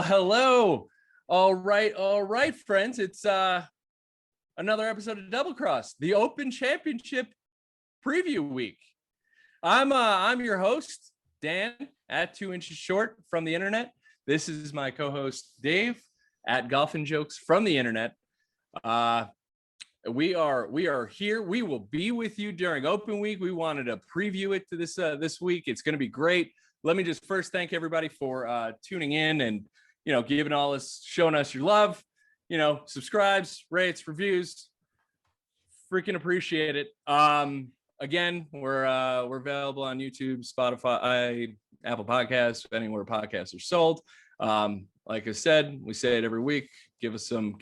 Hello. All right, friends. It's another episode of Double Cross, the Open Championship preview week. I'm your host, Dan, at 2 inches short from the internet. This is my co-host, Dave, at Golf and Jokes from the internet. We are here. We will be with you during Open Week. We wanted to preview it to this week. It's going to be great. Let me just first thank everybody for tuning in and giving all us, showing us your love. Subscribes, rates, reviews. Freaking appreciate it. Again, we're available on YouTube, Spotify, Apple Podcasts, anywhere podcasts are sold. Like I said, we say it every week. Give us some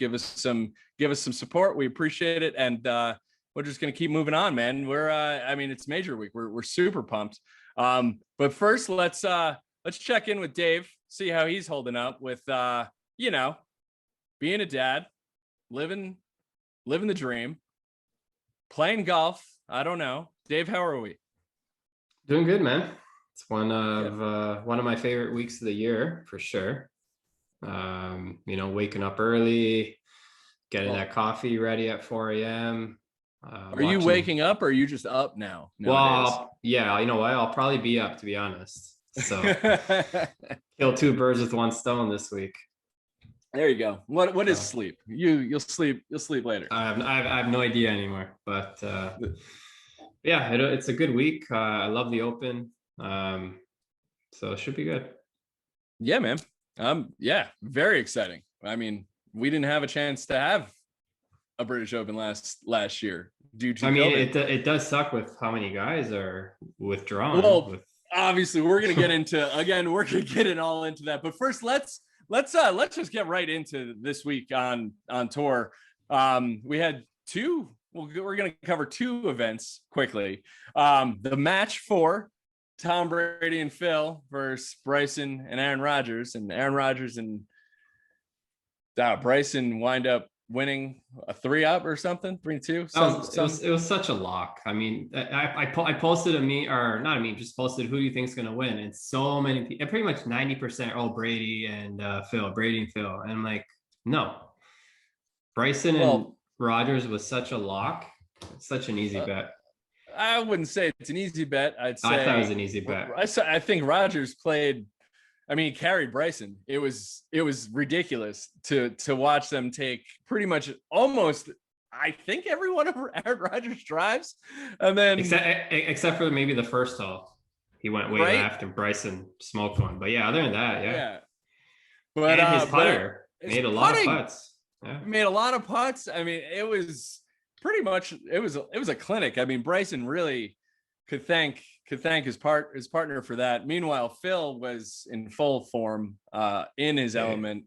support. We appreciate it, and we're just gonna keep moving on, man. It's major week. We're super pumped. But first, let's check in with Dave, see how he's holding up with being a dad, living the dream, playing golf. I don't know, Dave. How are we? Doing good, man. It's one of my favorite weeks of the year for sure. Waking up early, getting that coffee ready at 4 a.m. Are you waking up or are you just up now? Well, yeah, you know what? I'll probably be up, to be honest. So kill two birds with one stone this week. There you go. What is sleep? You'll sleep later. I have no idea anymore. But yeah, it's a good week. I love the Open. So it should be good. Yeah, man. Yeah, very exciting. I mean, we didn't have a chance to have a British Open last year due to COVID. It does suck with how many guys are withdrawn. Well, obviously we're going to get into it all into that. But first, let's just get right into this week on tour. We had two. We're going to cover two events quickly. The match for Tom Brady and Phil versus Bryson and Aaron Rodgers, and Aaron Rodgers and Bryson wind up winning a 3-up or something, 3-2. It was such a lock. I mean, I posted just posted who do you think is going to win, and so many people, pretty much 90%, Brady and Phil, and I'm like, no, Bryson and Rodgers was such a lock. It's such an easy bet. I wouldn't say it's an easy bet. I thought it was an easy bet. I think Rodgers played. I mean, he carried Bryson. It was ridiculous to watch them take pretty much almost, I think, every one of Aaron Rodgers' drives, and then except for maybe the first hole, he went way after Bryson smoked one. But yeah, other than that, yeah. But and his putter made a lot of putts. Yeah. Made a lot of putts. I mean, it was pretty much it was a clinic. I mean, Bryson really could thank his partner for that. Meanwhile, Phil was in full form, in his element,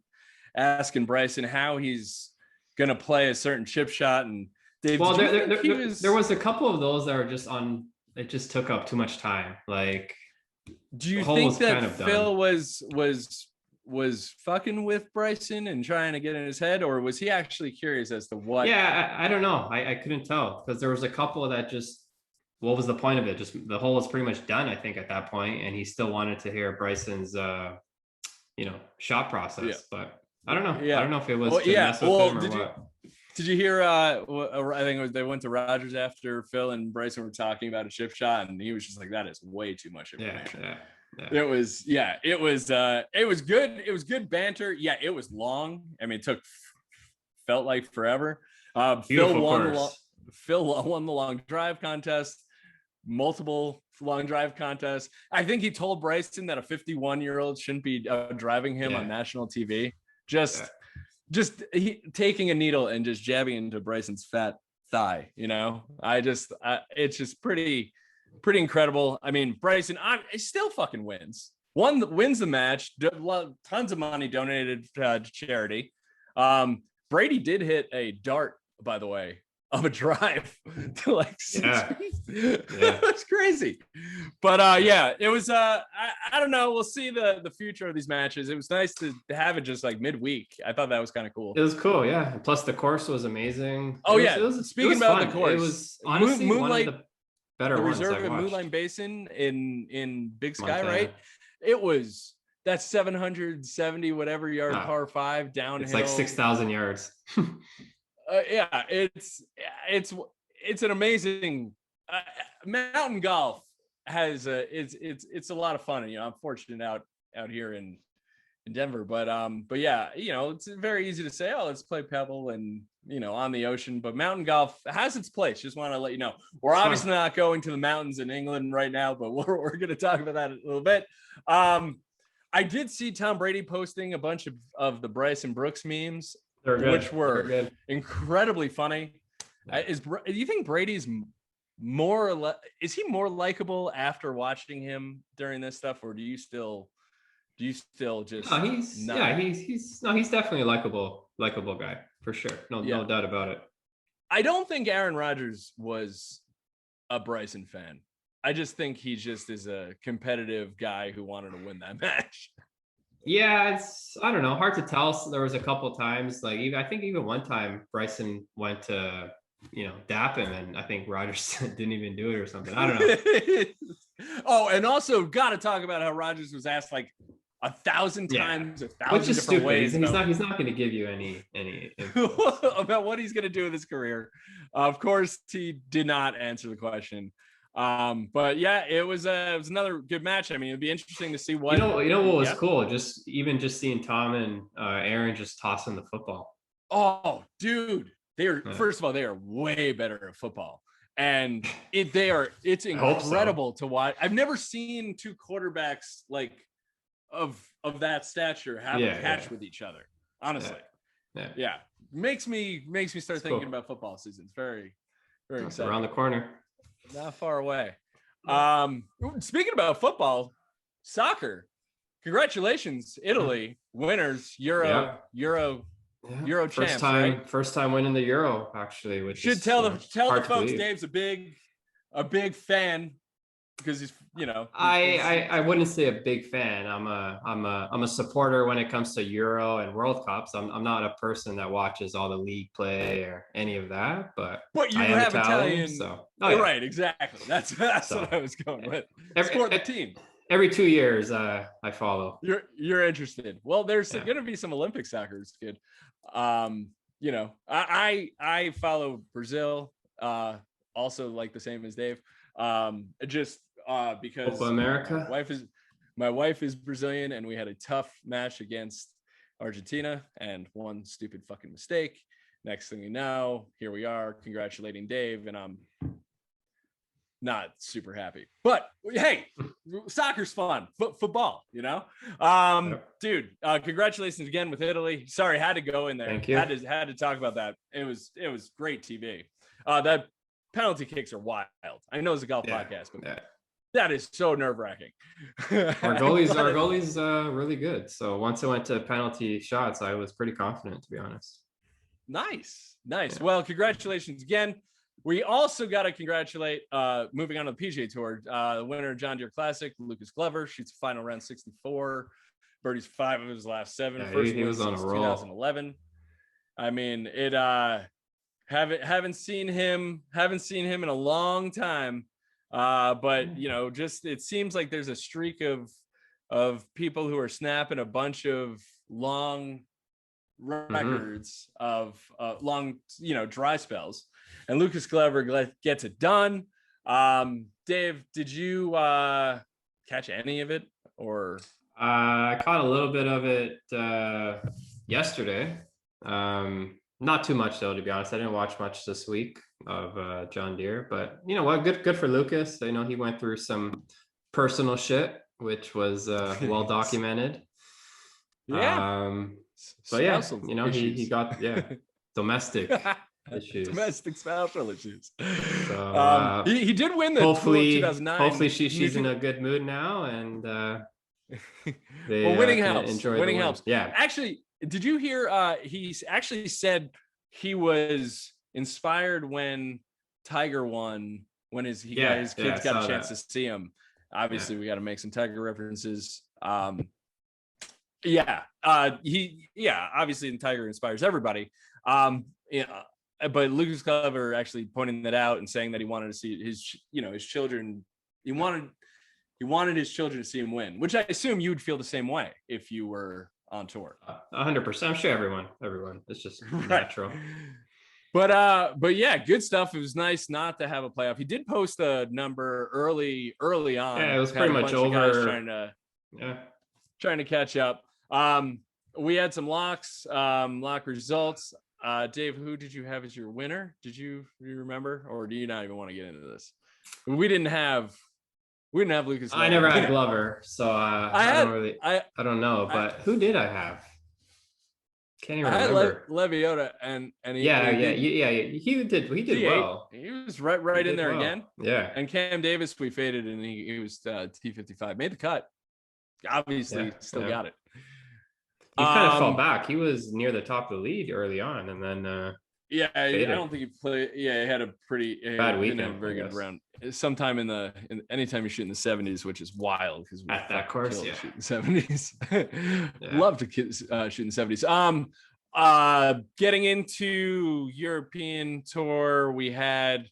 asking Bryson how he's gonna play a certain chip shot. And Dave, there was a couple of those that were just on. It just took up too much time. Like, do you think that Phil was fucking with Bryson and trying to get in his head, or was he actually curious as to what? Yeah, I don't know. I couldn't tell, because there was a couple that just. What was the point of it? Just the hole was pretty much done, I think, at that point, and he still wanted to hear Bryson's, shot process. Yeah. But I don't know. Yeah. I don't know if it was mess with him or what. Did you hear? I think it was they went to Rodgers after Phil and Bryson were talking about a chip shot, and he was just like, "That is way too much information." Yeah. It was good. It was good banter. Yeah, it was long. I mean, felt like forever. Phil won the long drive contest. Multiple long drive contests. I think he told Bryson that a 51-year-old shouldn't be driving him on national TV. Just taking a needle and just jabbing into Bryson's fat thigh. It's just pretty incredible. I mean, Bryson still fucking wins. Wins the match. Tons of money donated to charity. Brady did hit a dart, by the way, of a drive to like 6 feet. It was crazy. But it was I don't know. We'll see the future of these matches. It was nice to have it just like midweek. I thought that was kind of cool. It was cool, yeah. Plus the course was amazing. Speaking about the course, it was honestly Moonlight, one of the better the ones reserve I've at watched. Moonlight Basin in Big Sky, Montana. Right? It was that 770 whatever yard par 5 downhill. It's like 6,000 yards. Yeah, it's an amazing mountain golf has it's a lot of fun. And, I'm fortunate out here in Denver, but yeah, it's very easy to say, oh, let's play Pebble and on the ocean, but mountain golf has its place. Just want to let you know, we're obviously not going to the mountains in England right now, but we're going to talk about that a little bit. I did see Tom Brady posting a bunch of the Bryson Brooks memes, which were incredibly funny. Do you think Brady's is he more likable after watching him during this stuff, or do you still just he's definitely a likable guy for sure. No doubt about it. I don't think Aaron Rodgers was a Bryson fan. I just think he just is a competitive guy who wanted to win that match. Yeah, I don't know, hard to tell. So there was a couple times, like I think even one time Bryson went to dap him, and I think Rodgers didn't even do it or something. I don't know. Oh, and also got to talk about how Rodgers was asked like 1,000 times, 1,000 different stupid ways. He's not going to give you any about what he's going to do with his career. Of course, he did not answer the question. But yeah, it was another good match. I mean, it'd be interesting to see what what was cool. Just seeing Tom and Aaron just tossing the football. Oh, dude, first of all, they are way better at football, and it's incredible to watch. I've never seen two quarterbacks like of that stature have a catch with each other. Honestly, yeah. Makes me start thinking about football season. It's very, very exciting. Around the corner, not far away. Speaking about football, soccer, congratulations, Italy winners, Euro champs. First time winning the Euro, actually. Which should tell the folks Dave's a big fan, because he's I wouldn't say a big fan. I'm a supporter when it comes to Euro and World Cups. I'm not a person that watches all the league play or any of that, but you have Italian, so right, exactly. That's what I was going with. Support the team. Every 2 years, I follow. You're interested. Well, there's going to be some Olympic soccer, kid. I follow Brazil, also like the same as Dave. Because Copa America. My wife is Brazilian, and we had a tough match against Argentina, and one stupid fucking mistake. Next thing you know, here we are congratulating Dave, and I'm not super happy. But hey, soccer's fun. Football, dude. Congratulations again with Italy. Sorry, had to go in there. Thank you. Had to talk about that. It was great TV. That penalty kicks are wild. I know it's a golf podcast, but that is so nerve-wracking. Our goalie's really good. So once I went to penalty shots, I was pretty confident, to be honest. Nice. Yeah. Well, congratulations again. We also got to congratulate, moving on to the PGA Tour, the winner of John Deere Classic, Lucas Glover, shoots final round 64, birdies 5 of his last 7. First he was on a roll. 2011. I mean, haven't seen him in a long time. But just it seems like there's a streak of people who are snapping a bunch of long records of long dry spells, and Lucas Glover gets it done. Dave, did you catch any of it, or? I caught a little bit of it yesterday. Not too much though, to be honest. I didn't watch much this week of John Deere, but you know what? Good for Lucas. I know he went through some personal shit, which was well documented. Yeah. But yeah, he got domestic issues. Domestic spousal issues. So he did win the 2009. Hopefully she's in a good mood now, and winning helps. Winning helps. Yeah. Actually, did you hear? He actually said he was inspired when Tiger won, when his kids got a chance to see him. Obviously, we got to make some Tiger references. Obviously, Tiger inspires everybody. But Lucas Glover actually pointing that out and saying that he wanted to see his children. He wanted he wanted his children to see him win, which I assume you'd feel the same way if you were on tour. 100%. I'm sure everyone. It's just natural. But yeah, good stuff. It was nice not to have a playoff. He did post a number early on. Yeah, it was pretty much over. Trying to catch up. We had some locks, lock results. Dave, who did you have as your winner? Do you remember, or do you not even want to get into this? We didn't have Lucas. I never had Glover, so I don't know. But who did I have? Can't even remember. Leviota and he did well. He was right in there again. Yeah. And Cam Davis, we faded, and he was T55, made the cut. Obviously, still got it. He kind of fell back. He was near the top of the lead early on, and then I don't think he played. Yeah, he had a pretty bad weekend. Didn't have a very good round. Sometime in anytime you shoot in the 70s, which is wild because at that course, shoot in the 70s. Love to shoot in the 70s. Getting into European tour, we had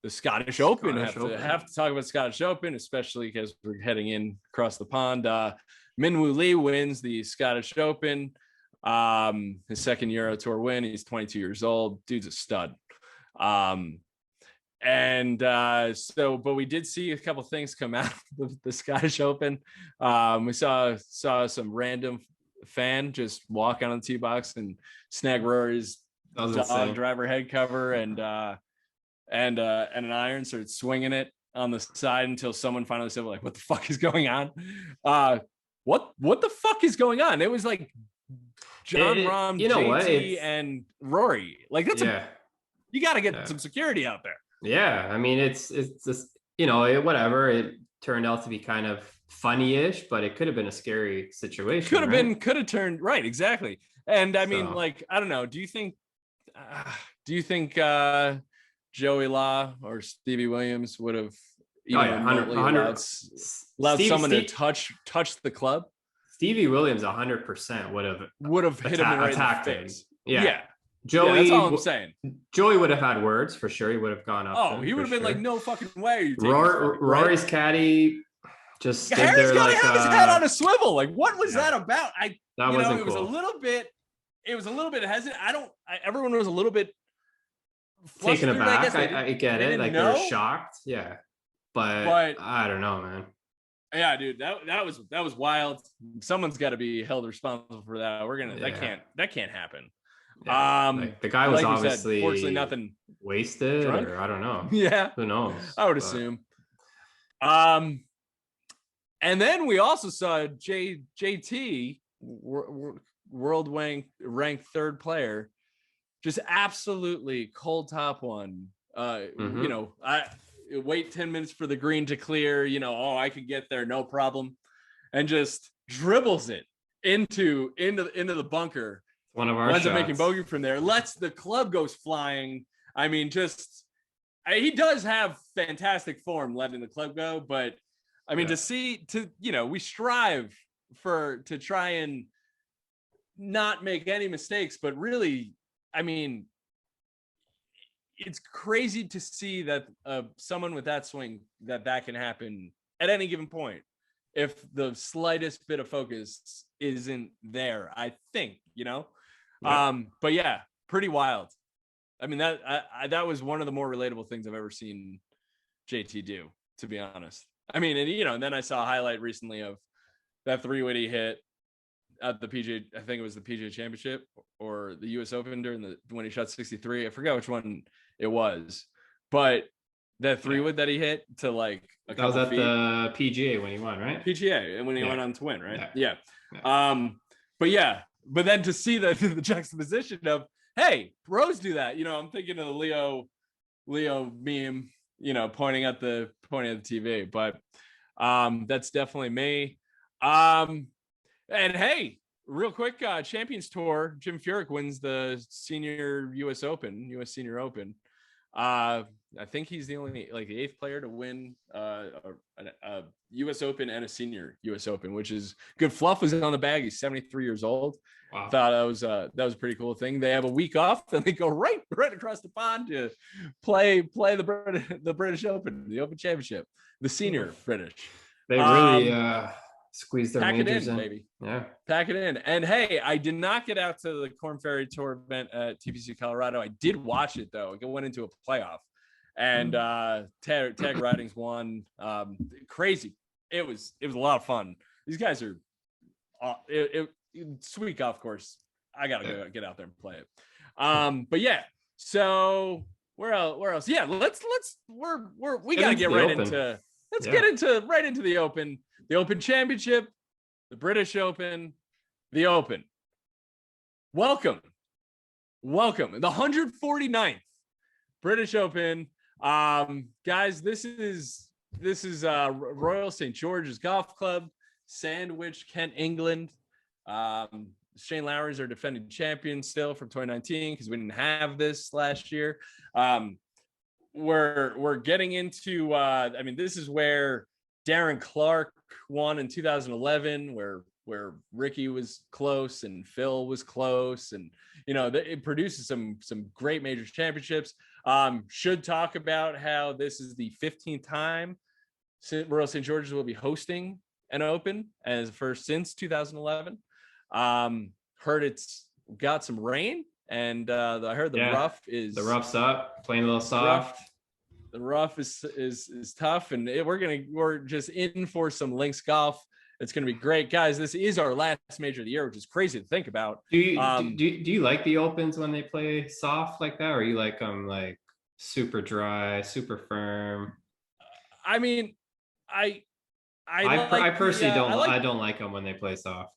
the Scottish Open. Have to talk about Scottish Open, especially because we're heading in across the pond. Minwoo Lee wins the Scottish Open. His second Euro Tour win. He's 22 years old. Dude's a stud. But we did see a couple things come out of the Scottish Open. We saw some random fan just walk out on the tee box and snag Rory's driver head cover and an iron, started swinging it on the side until someone finally said, like, what the fuck is going on? What the fuck is going on? It was like John Rahm, JT, and Rory. Like, that's you got to get some security out there. Yeah, I mean, it's just, whatever. It turned out to be kind of funny-ish, but it could have been a scary situation. Could have turned right, exactly. And I mean, like, I don't know. Do you think Joey Law or Stevie Williams would have allowed someone to touch the club? Stevie Williams 100% would have hit him right in the face. Yeah. Joey, that's all I'm saying. Joey would have had words for sure. He would have gone up. Oh, he would have been like, "No fucking way!" Rory's caddy just stood there like his head on a swivel. Like, what was that about? That wasn't cool. It was a little bit hesitant. Everyone was a little bit taken aback. I get it. Like, they're shocked. Yeah, but I don't know, man. Yeah, dude, that was wild. Someone's got to be held responsible for that. That can't happen. Yeah, like the guy was obviously fortunately nothing wasted drunk? Or I don't know. Yeah, who knows? I would assume. And then we also saw JT, world ranked third player, just absolutely cold top one. I wait 10 minutes for the green to clear. I could get there, no problem, and just dribbles it into the bunker. One of our ends up making bogey from there. Lets the club goes flying. I mean, he does have fantastic form letting the club go, but I mean, we strive to try and not make any mistakes, but really, I mean, it's crazy to see that someone with that swing that can happen at any given point if the slightest bit of focus isn't there. I think, but yeah, pretty wild. I mean, that was one of the more relatable things I've ever seen JT do, to be honest. I mean, and then I saw a highlight recently of that 3-wood he hit at the PGA. I think it was the PGA Championship or the US Open when he shot 63. I forgot which one it was, but that 3-wood that he hit to like that was at the PGA when he won, right? PGA, and when he went on to win, right? Yeah. But then to see the juxtaposition of, hey, pros do that. I'm thinking of the Leo meme, pointing at the TV. But that's definitely me. And hey, real quick, Champions Tour, Jim Furyk wins the senior US Senior Open. I think he's the only the 8th player to win a US Open and a senior US Open, which is good. Fluff was on the bag. He's 73 years old. Wow. Thought that was a pretty cool thing. They have a week off and they go right across the pond to play the British Open, the Open Championship, the senior British. They really squeeze their pack majors it in, baby. Yeah. Pack it in. And hey, I did not get out to the Corn Ferry Tour event at TPC Colorado. I did watch it though. It went into a playoff, and tag ridings won. Crazy. It was a lot of fun. These guys are sweet golf course. I gotta go get out there and play it. But yeah. So where else? Yeah, we gotta get right into. Let's get into the Open. The Open Championship, the British Open, the Open. Welcome. The 149th British Open. Guys, this is Royal St. George's Golf Club, Sandwich, Kent, England. Shane Lowry's our defending champion still from 2019 because we didn't have this last year. We're getting into this is where Darren Clark won in 2011, where Ricky was close and Phil was close, and it produces some great major championships. Should talk about how this is the 15th time Royal St. George's will be hosting an Open, as first since 2011. Heard it's got some rain, and I heard the rough's up, playing a little soft. The rough is tough, and we're just in for some links golf. It's going to be great, guys. This is our last major of the year, which is crazy to think about. Do you like the Opens when they play soft like that, or you like them like super dry, super firm? I mean, I personally don't like them when they play soft.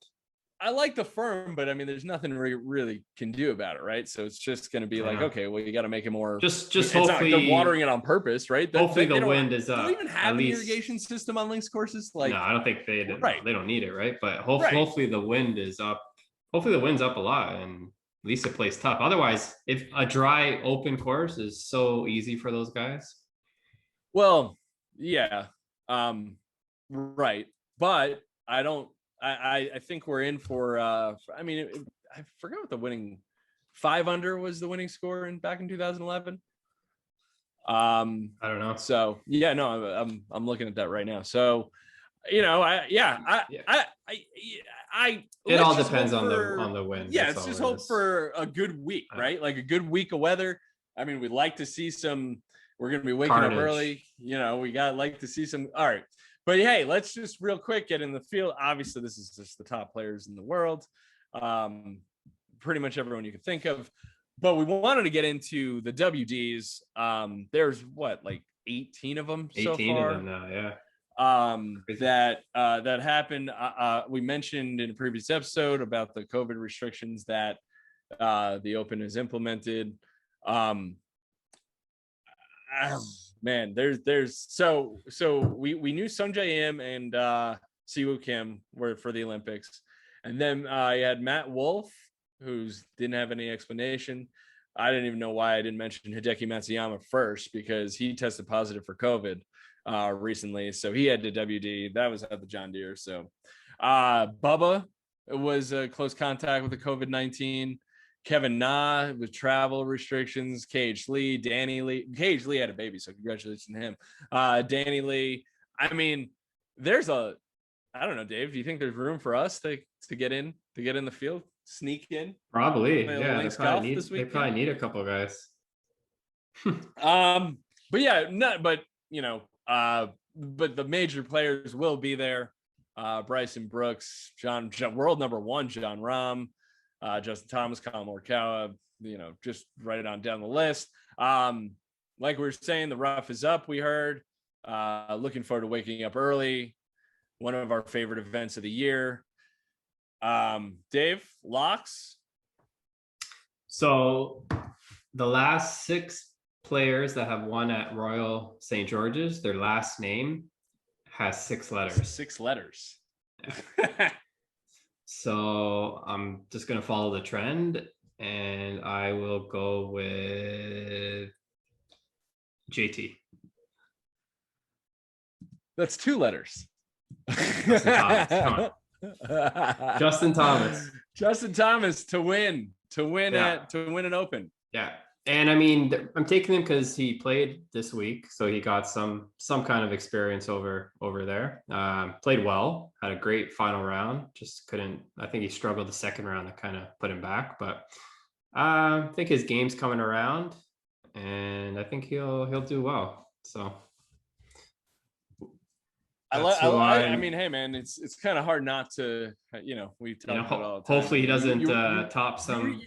I like the firm, but I mean, there's nothing really can do about it, right? So it's just going to be like, okay, well, you got to make it more. Just hopefully they're watering it on purpose, right? Hopefully the wind is up. Do they even have an irrigation system on links courses? Like, no, I don't think they don't need it, right? But hopefully the wind is up. Hopefully the wind's up a lot, and at least it plays tough. Otherwise, if a dry open course is so easy for those guys. Well, yeah, right, but I don't. I think we're in for. I forgot what the winning 5 under was the winning score back in 2011. I don't know. So yeah, no, I'm looking at that right now. So, it all depends on the wind. Yeah, it's just hope for a good week, right? Like a good week of weather. I mean, we'd like to see some. We're gonna be waking up early. We like to see some. All right. But hey, let's just real quick get in the field. Obviously, this is just the top players in the world. Pretty much everyone you can think of. But we wanted to get into the WDs. There's like 18 of them so far. 18 of them now, yeah. That happened. We mentioned in a previous episode about the COVID restrictions that the Open has implemented. Man, there's so we knew Sungjae Im and Siwoo Kim were for the Olympics, and then you had Matt Wolf, who didn't have any explanation. I didn't even know why I didn't mention Hideki Matsuyama first, because he tested positive for COVID recently, so he had to WD. That was at the John Deere. So Bubba was a close contact with the COVID-19. Kevin Na with travel restrictions, KH Lee, Danny Lee. KH Lee had a baby, so congratulations to him. Danny Lee. I mean, I don't know, Dave, do you think there's room for us to get in the field, sneak in? Probably. Yeah, they probably need a couple guys. But yeah, but the major players will be there. Bryson Brooks, world number 1, John Rahm, Justin Thomas, Colin Morikawa, just write it on down the list. Like we were saying, the rough is up, we heard. Looking forward to waking up early. One of our favorite events of the year. Dave, locks? So the last 6 players that have won at Royal St. George's, their last name has 6 letters. 6 letters. So I'm just going to follow the trend, and I will go with JT. That's 2 letters. Justin Thomas. Come on. Justin Thomas. Justin Thomas to win an Open. Yeah. And I mean, I'm taking him because he played this week, so he got some kind of experience over there. Played well, had a great final round. Just couldn't. I think he struggled the second round that kind of put him back. But I think his game's coming around, and I think he'll do well. So I mean, hey man, it's kind of hard not to, we talk about it all the time. Hopefully he doesn't top some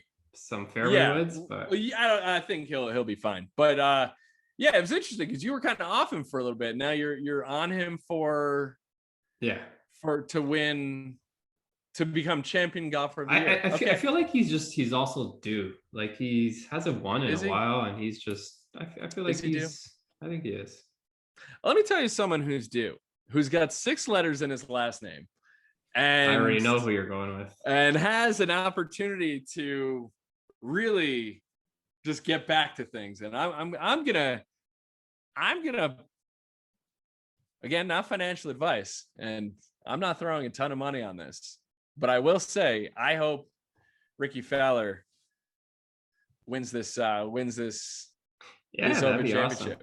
fairway woods, but I think he'll be fine. But yeah, it was interesting because you were kind of off him for a little bit. Now you're on him for to win, to become champion golfer of the year. I feel like he's also due. Like he hasn't won in a while, and he's just I feel like I think he is. Let me tell you someone who's due, who's got 6 letters in his last name. And I already know who you're going with. And has an opportunity to really just get back to things. And I'm gonna again, not financial advice, and I'm not throwing a ton of money on this, but I will say I hope Ricky Fowler wins this Open Championship. Awesome.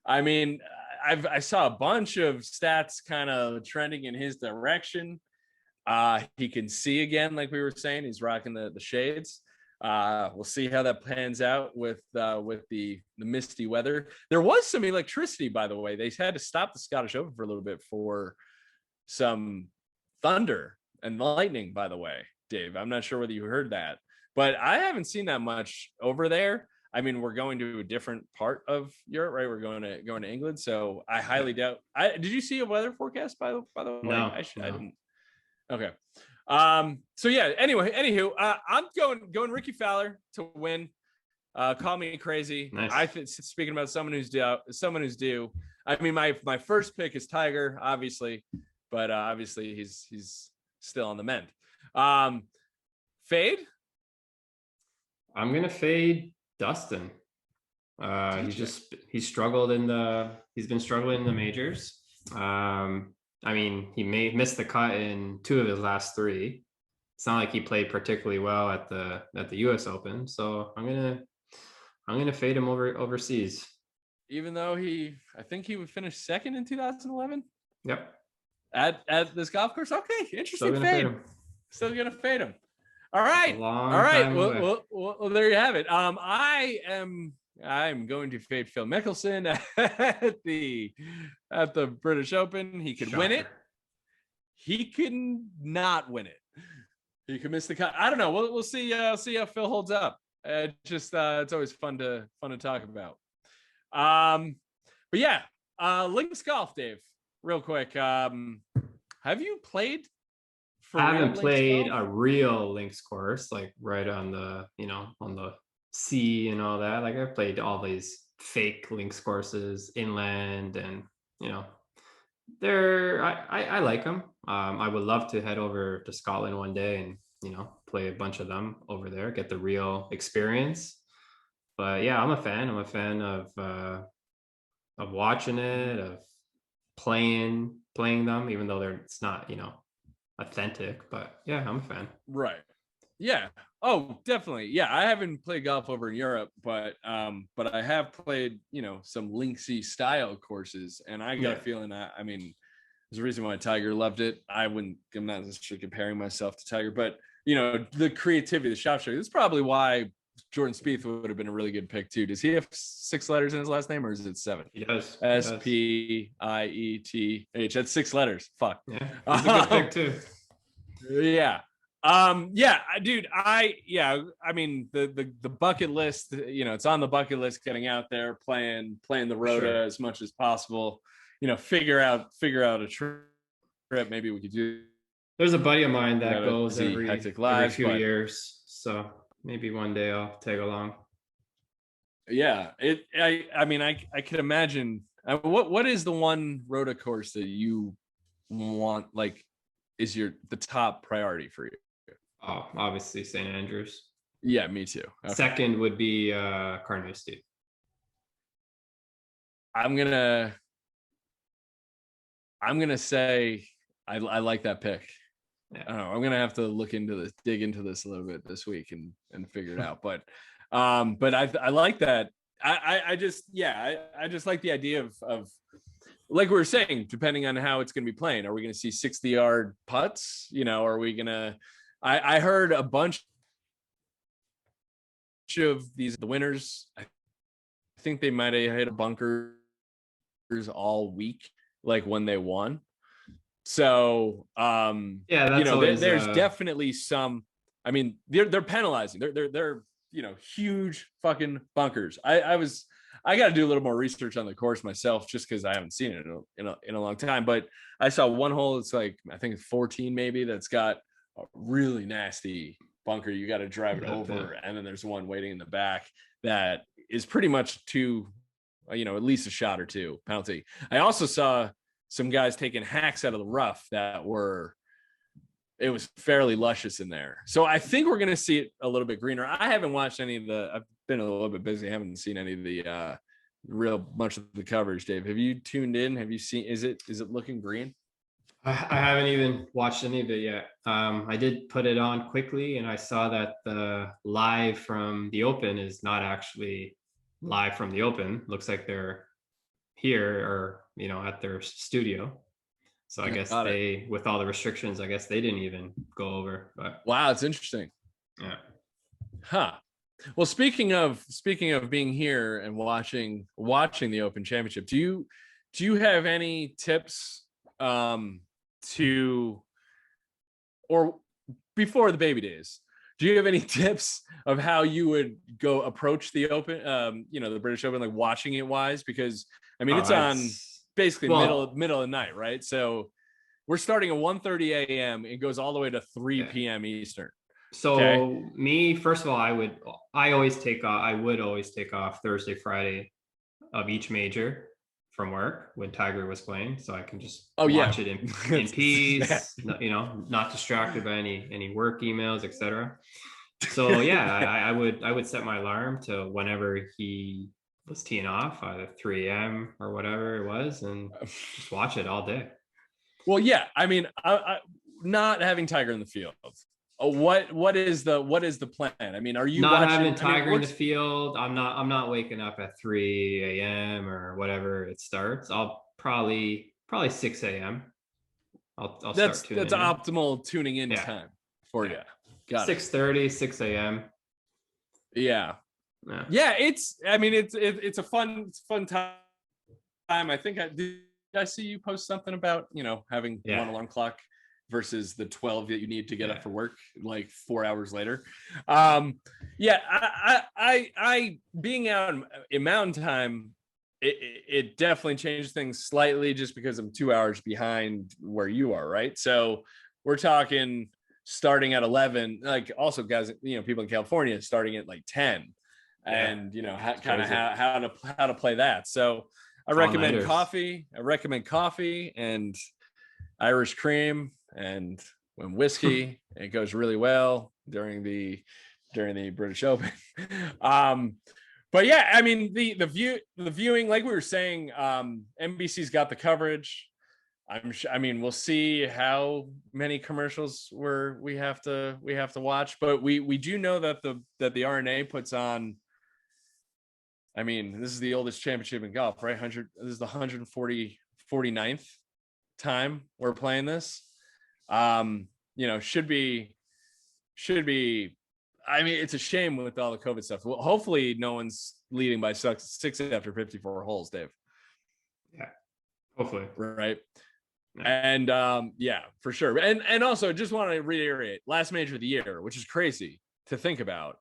I mean, I saw a bunch of stats kind of trending in his direction. He can see again, like we were saying. He's rocking the shades. We'll see how that pans out with the misty weather. There was some electricity, by the way. They had to stop the Scottish Open for a little bit for some thunder and lightning, by the way, Dave. I'm not sure whether you heard that, but I haven't seen that much over there. I mean, we're going to a different part of Europe, right? We're going to England, so I highly doubt. Did you see a weather forecast by the way? No, I didn't. Okay. So yeah. Anyway, anywho, I'm going Ricky Fowler to win. Call me crazy. Nice. Speaking about someone who's due. I mean, my first pick is Tiger, obviously, but obviously he's still on the mend. Fade. I'm gonna fade Dustin. He's struggled he's been struggling in the majors. I mean, he may miss the cut in 2 of his last 3. It's not like he played particularly well at the US Open. So I'm gonna fade him overseas. Even though I think he would finish second in 2011. Yep. At this golf course. Okay, interesting fade. Still gonna fade him. All right. All right. Well, there you have it. I'm going to fade Phil Mickelson at the British Open. He could win it. He can not win it. He could miss the cut. I don't know. We'll see. See how Phil holds up. It's always fun to talk about. But yeah, links golf, Dave. Real quick. Have you played? I haven't played a real links course, like right on the on the sea and all that. Like I've played all these fake links courses inland, and I like them. I would love to head over to Scotland one day and play a bunch of them over there, get the real experience. But yeah, I'm a fan of watching it, of playing them, even though it's not authentic. But yeah, I'm a fan. Right. Yeah. Oh, definitely. Yeah, I haven't played golf over in Europe, but I have played, some linksy style courses, and I got a feeling I mean, there's a reason why Tiger loved it. I'm not necessarily comparing myself to Tiger, but the creativity, the shot show. That's probably why Jordan Spieth would have been a really good pick too. Does he have 6 letters in his last name, or is it 7? He does. Spieth. That's 6 letters. Fuck. Yeah, he's a good pick too. Yeah. Dude, I mean, the bucket list, it's on the bucket list, getting out there, playing the Rota as much as possible, figure out a trip. Maybe we could do. There's a buddy of mine that goes every few years. So maybe one day I'll tag along. Yeah. I mean, I can imagine. What is the one Rota course that you want, like, is the top priority for you? Oh, obviously St. Andrews. Yeah, me too. Okay. Second would be Carnoustie. I'm gonna say I like that pick. Yeah. I don't know. I'm gonna have to dig into this a little bit this week and figure it out. But But I like that. I just like the idea of like we were saying, depending on how it's going to be playing, are we going to see 60-yard putts? Are we going to? I heard a bunch of the winners. I think they might have hit bunkers all week, like when they won. So there's definitely some. I mean, they're penalizing. They're huge fucking bunkers. I got to do a little more research on the course myself, just because I haven't seen it in a long time. But I saw one hole. It's like, I think it's 14 maybe, that's got a really nasty bunker. You got to drive it over, and then there's one waiting in the back that is pretty much at least a shot or two penalty. I also saw some guys taking hacks out of the rough it was fairly luscious in there. So I think we're going to see it a little bit greener. I haven't watched any of I've been a little bit busy. I haven't seen any of the much of the coverage. Dave, have you tuned in? Have you seen, is it looking green? I haven't even watched any of it yet. I did put it on quickly, and I saw that the live from the Open is not actually live from the Open. Looks like they're here or, at their studio. So I guess with all the restrictions, I guess they didn't even go over. But wow, it's interesting. Yeah. Huh. Well, speaking of being here and watching the Open Championship, do you have any tips or before the baby days? Do you have any tips of how you would go approach the Open, the British Open, like watching it wise? Because I mean, it's on basically middle of the night, right? So we're starting at 1:30 a.m. It goes all the way to 3 p.m. Eastern. So me, first of all, I would always take off Thursday, Friday of each major from work when Tiger was playing, so I can just watch it in peace, not distracted by any work emails, etc. So I would set my alarm to whenever he was teeing off, either 3 a.m. or whatever it was, and just watch it all day. Well, yeah, I mean, I not having Tiger in the field. What is the plan? I mean, are you not having Tiger in the field? I'm not waking up at 3 a.m. or whatever it starts. I'll probably 6 a.m. I'll that's start tuning in. Optimal tuning in time for you. Got 6:30, 6 a.m. Yeah. It's a fun time. I think I see you post something about having one alarm clock versus the 12 that you need to get up for work like 4 hours later. I being out in mountain time, it definitely changed things slightly, just because I'm 2 hours behind where you are, right? So we're talking starting at 11, like also guys, people in California starting at like 10, and how to play that. So I recommend coffee and Irish cream and whiskey. It goes really well during the British Open. But yeah, I mean, the viewing, like we were saying, NBC's got the coverage. We'll see how many commercials we have to watch, but we do know that the RNA puts on. I mean, this is the oldest championship in golf, right? This is the 149th time we're playing this. Should be. I mean, it's a shame with all the COVID stuff. Well, hopefully no one's leading by 6 after 54 holes, Dave. Yeah, hopefully. Right. And for sure. And also just want to reiterate, last major of the year, which is crazy to think about.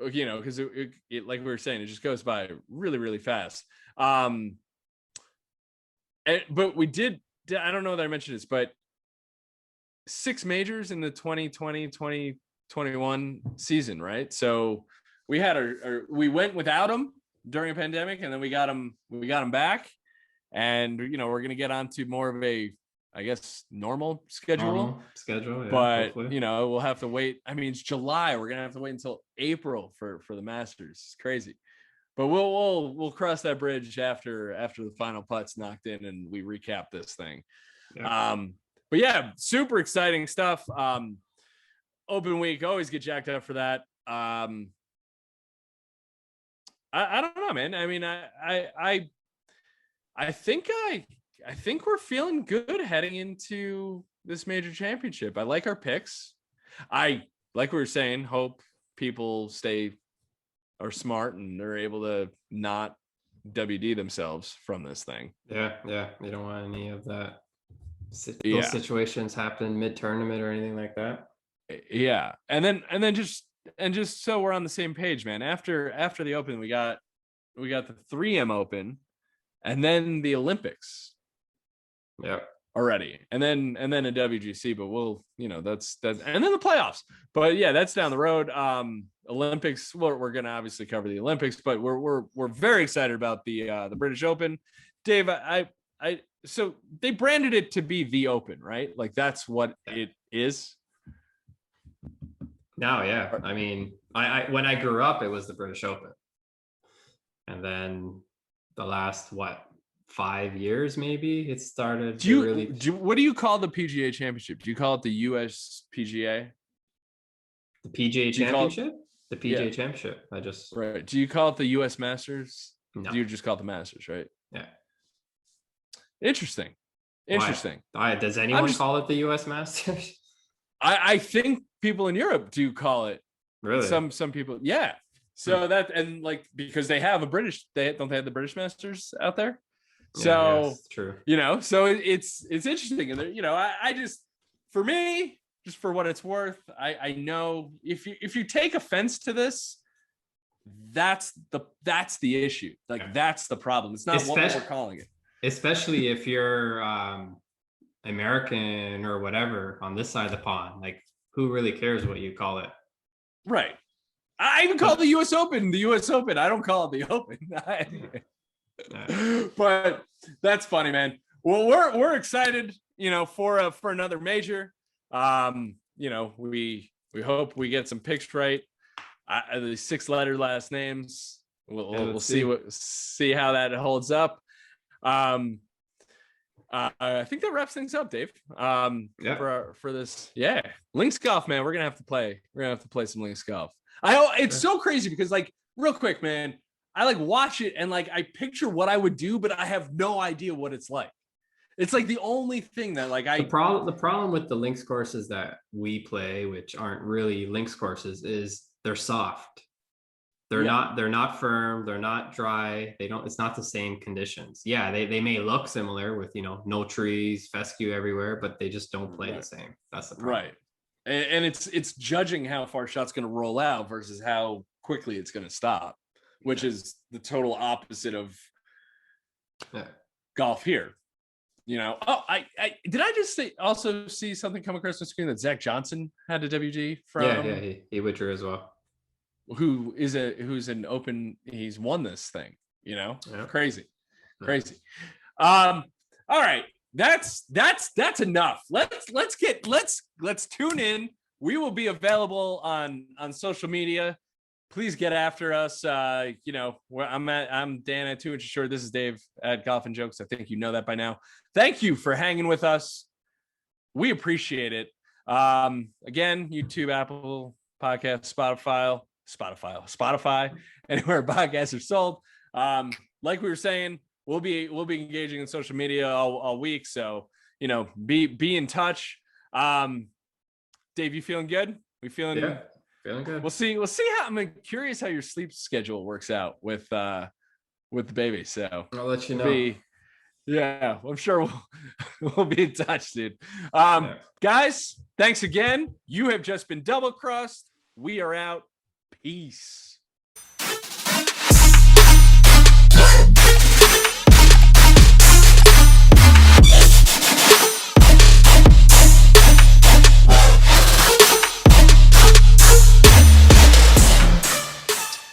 Because it like we were saying, it just goes by really, really fast. But we did, I don't know that I mentioned this, but 6 majors in the 2020-2021 season, right? So we had we went without them during a pandemic, and then we got them back, and we're going to get onto more of a, I guess, normal schedule. But hopefully. We'll have to wait. I mean, it's July. We're going to have to wait until April for the Masters. It's crazy. But we'll cross that bridge after the final putt's knocked in and we recap this thing. Yeah. But yeah, super exciting stuff. Open week, always get jacked up for that. I don't know, man. I mean, I think we're feeling good heading into this major championship. I like our picks. Like we were saying, hope people are smart and they're able to not WD themselves from this thing. Yeah. You don't want any of that. Those situations happen mid-tournament or anything like that. Yeah. And then just so we're on the same page, man. After the Open, we got the 3M Open and then the Olympics. Yeah. Already. And then a WGC, but we'll, that's and then the playoffs. But yeah, that's down the road. Olympics, we're gonna obviously cover the Olympics, but we're very excited about the British Open. Dave, so they branded it to be the Open, right? Like that's what it is. No, yeah. I mean, I when I grew up, it was the British Open. And then the last 5 years, maybe it started. What do you call the PGA Championship? Do you call it the US PGA? The PGA Championship? The PGA Championship. Right. Do you call it the US Masters? No. Do you just call it the Masters, right? Yeah. Interesting. Does anyone call it the US Masters? I think people in Europe do call it. Really? Some people, yeah. So that, and like, because they have they have the British Masters out there. So yes, true. So it's interesting. And I just, for me, just for what it's worth, I know if you take offense to this, that's the issue. Like that's the problem. It's not what we're calling it. Especially if you're American or whatever on this side of the pond, like who really cares what you call it? Right. I even call the US Open the US Open. I don't call it the Open. But that's funny, man. Well, we're excited, for another major. We hope we get some picks right. The 6-letter last names. We'll see how that holds up. I think that wraps things up, Dave. For this, links golf, man. We're gonna have to play some links golf. It's so crazy because, like, real quick, man, I like watch it and like I picture what I would do, but I have no idea what it's like. It's like the only thing that like the problem with the links courses that we play, which aren't really links courses, is they're soft. They're not firm, they're not dry, it's not the same conditions. Yeah, they may look similar with no trees, fescue everywhere, but they just don't play the same. That's the problem. Right. And it's judging how far a shot's going to roll out versus how quickly it's going to stop, which is the total opposite of golf here. Did I just also see something come across the screen that Zach Johnson had a WG from? Yeah, he withdrew as well. Who's an Open? He's won this thing. Crazy. All right. That's enough. Let's tune in. We will be available on social media. Please get after us. I'm Dan at 2 Inches Short. This is Dave at Golf and Jokes. I think you know that by now. Thank you for hanging with us. We appreciate it. Again, YouTube, Apple Podcast, Spotify, anywhere podcasts are sold. Like we were saying, we'll be engaging in social media all week. So, be in touch. Dave, you feeling good? We feeling good. We'll see how, I'm curious how your sleep schedule works out with the baby. So I'll let you know. I'm sure we'll be in touch, dude. Guys, thanks again. You have just been double crossed. We are out. Peace.